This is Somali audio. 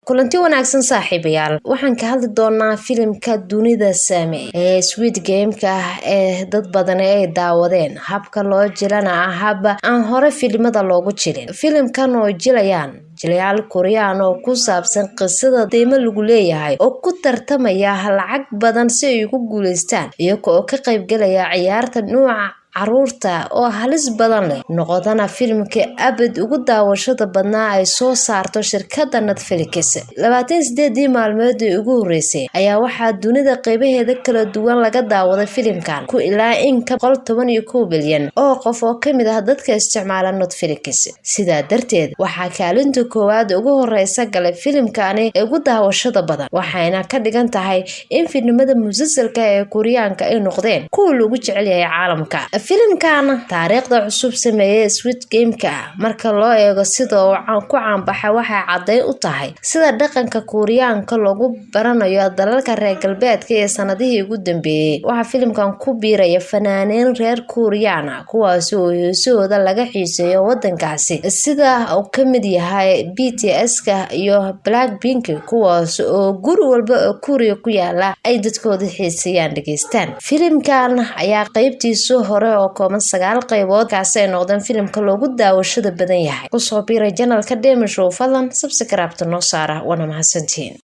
kulanti wanaagsan saaxiibayaal waxaan ka hadli doonaa filimka dunida saameeyay ee Squid Game-ka ee dad badan ay daawadeen habka loo jilana hab aan hore filimada loogu jilin filimkan oo jilayaal Korean oo ku saabsan qisada deymo lagu leeyahay oo ku tartamaya lacag badan si ay ugu guuleystaan iyagoo ka qayb galaya ciyaarta nooca caruurta oo halis badan leh noqodana filimka abad ugu daawashada badnaa ay soo saarto shirkadda Netflix 28 maalmood ugu horeysay ayaa waxaa dunida qaybaheeda kala duwan laga daawaday filimkan ku ilaa in ka 112 bilyan oo qof oo kamid ah dadka isticmaala Netflix sidaa darteed waxaa kaalinta koowaad ugu horeysa galay filimkani ugu daawashada badan waxayna ka dhigan tahay in filimada musalsalka ee Koreaanka ay noqdeen kuwa lagu jecel yahay caalamka filimkan taariikhda cusub sameeyay Squid Game-ka marka loo eego sida uu ku caanbaxay waxay caday u tahay sida dhaqanka Koreaanka lagu baranayo dalalka reer galbeedka ee sanadihii ugu dambeeyay waxa filimkan ku biiraya fanaaniin reer Korean kuwaas oo heesooda laga xiiseeyo wadankaasi sida uu kamid yahay BTS-ka iyo Blackpink kuwaas oo guri walba oo Korea ku yaala ay dadkooda xiiseeyaan dhageystaan filimkan ayaa qaybtiisa hore oo kooban 9 qaybood kaasay noqdeen filimka loogu daawashada badan yahay ku soo biiray channelka Demishow fadlan subscribe to noo saara wana mahadsantiin.